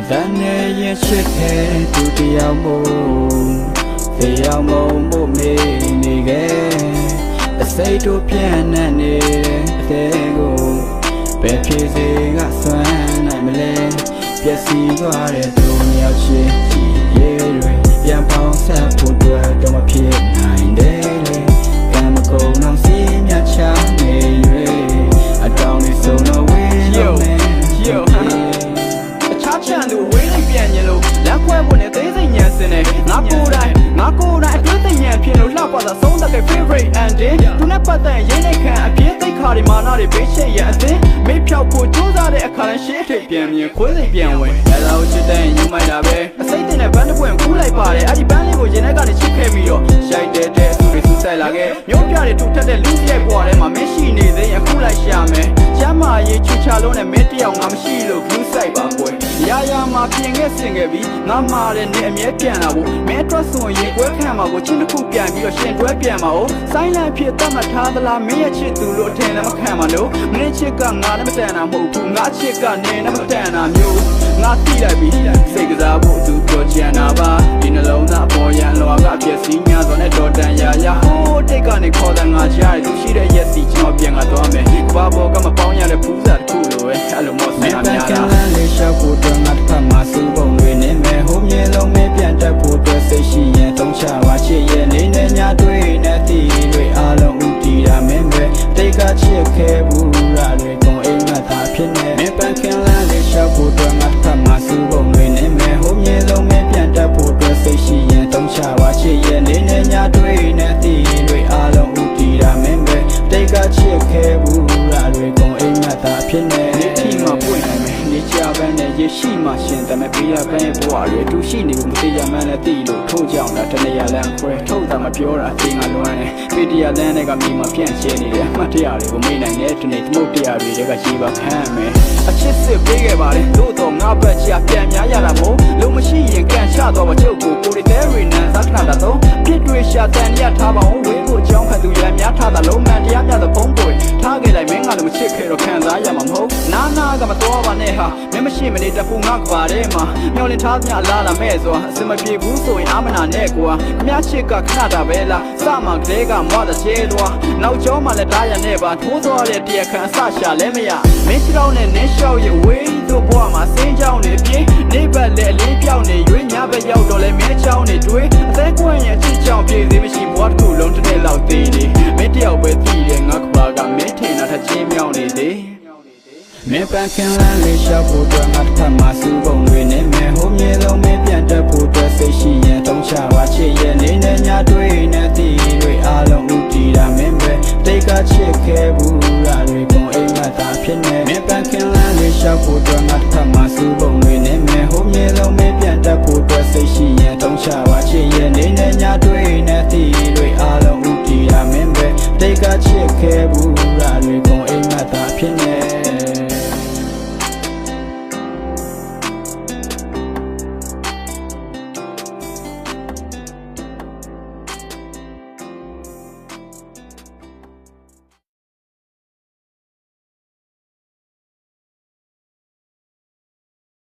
Dane ye chike tu tiamo Tiamo mo me nige Say to piano ne Tego Pe pise ga swan I'm le Piesi go are to me out chi Ye Yan pao sa pu dua do ma pie nine daily Cam go no see me cha me I don't need so no way yo Chachan do waiting piano, that way when it is in yes in it. Not good, everything yan piano, love was a song that I favorite and then do not put the yen can appear they call him on the bitch yet. Maybe I'll put those out there, I can't shit it, piano, quilly piano. Hello, today you might have it. I say in a band of when cool like party, I depend on you, I got a chick heavy. Shine dead, to say like it. You're trying to tell the Lucy water, my machine is there, cool like Shame. Shama, you chichalon and meteor, I'm she look, you say, boy. Ya ma pian ge sin ge bi nga ma de ne a mye pian la bo me twat so yin kwဲခံမှာကိုချင်းတစ်ခုပြန်ပြီးတော့ရှင်တွဲပြန်မှာ哦ဆိုင်းလန့်ဖြစ်တတ်မှတ်ထားသလားမင်းရဲ့ချစ်သူလို့ထင်လည်းမခံပါလို့မင်းချစ်ကငါနဲ့မတန်တာမဟုတ်ဘူးငါချစ်ကနေနဲ့မတန်တာမျိုးငါတိလိုက်ပြီစိတ်ကစားဖို့သူပြောချင်တာပါဒီနှလုံးသားပေါ်ရန်လောကပြည့်စည်များစွာနဲ့တော်တန်ရာဟိုးတိတ်ကနေခေါ်တဲ့ငါကြားရသူရှိတဲ့ရက်စီကျွန်တော်ပြန်လာသွားမယ်ဘာဘောကမပေါင်းရတဲ့ပူးစားတစ်ခုလိုပဲအဲ့လိုမျိုးဆင်ရများတာလေးရှောက်ဖို့တော့ငါတစ်ဖက်မှာစူးပုံတွေနေမယ်ဟိုမြေလုံးမပြန်တတ်ဖို့အတွက်စိတ်ရှိရင်သုံးချပါချစ်ရဲ့နေနဲ့ညတွေ့နဲ့တီတွေအားလုံးဦးတည်တာမင်းပဲတိတ်ကချစ်ခဲ့ဘူးရတွေကုန်အိမ်မသာဖြစ်နေမင်းပန်းခင်လန်းလေးရှောက်ဖို့တော့ငါတစ်ဖက်မှာစူးပုံတွေနေမယ်ဟိုမြေလုံးမပြန်တတ်ဖို့အတွက်စိတ်ရှိရင်သုံးချပါချစ်ရဲ့နေနဲ့ညတွေ့နဲ့တီတွေအားလုံးဦးတည်တာမင်းပဲတိတ်ကချစ်ခဲ့ဘူးရတွေကုန်အိမ်မသာဖြစ်နေဒီမှာပွင့်နေမယ်နေချပန်းနဲ့ရရှိမှရှင်တမပေးရပန်းရဲ့ဘဝတွေတူရှိနေဘူးမသိရမှန်းလည်းသိလို့ထို့ကြောင့်တနေရလန်းခွဲထုတ်တာမပြောတာသင်ကလွမ်းတယ်ပေတရလန်းတွေကမိမပြန့်ရှင်းနေတယ်အမှတ်တရတွေကိုမေ့နိုင်တဲ့ဒီနေ့သမုတ်တရားတွေကရေပါခမ်းမယ်အချစ်စစ်ပေးခဲ့ပါလေတို့တော့ငါဘက်ချပြန်များရတာမို့လုံးမရှိရင်ကန်ချတော့မချုပ်ကိုကိုရီတဲရီနန်သတ်ခဏတာတော့ပြစ်တွေရှာတန်ရထားပါအောင်ဝေးဖို့အကြောင်းခံသူရများထားတာလုံးမှန်တရားပြတဲ့ဖုံးပွေထားခဲ့လိုက်မင်းကလည်းမချစ်ခဲ့တော့ခံစားရမှာမဟုတ်နာကမတော်ပါနဲ့ဟာမင်းမရှိမနေတပူငါကပါထဲမှာမျောလင်းထားမြလာလာမဲ့ဆိုအစမပြေဘူးဆိုရင်အာမနာနဲ့ကွာခမချစ်ကခဏတာပဲလားစမှကလေးကမွားတဲ့ချဲသွားနောက်ကျောမှလည်းတားရနဲ့ပါထိုးသွားတဲ့တရခံအစရှာလဲမရမင်းချောင်းနဲ့နင်းလျှောက်ရဝေးတို့ဘွားမှာစင်းချောင်းနေပြေးနေဘက်လည်းအလေးပြောင်းနေရွေးညဘက်ရောက်တော့လဲမင်းချောင်းနေတွေးအသက်ကွန့်ရဲ့အချစ်ချောင်းပြေးသေးမရှိဘွားတစ်ခုလုံးတစ်နေ့လောက်သေးတယ်မင်းတယောက်ပဲသိတယ်ငါကဘာကမင်းထင်တာထချင်းမြောင်းနေသေးမင်းပန်းခင်လန်းလေးရှောက်ဖို့တော့ငါတစ်ခါမှစူးပုံတွေ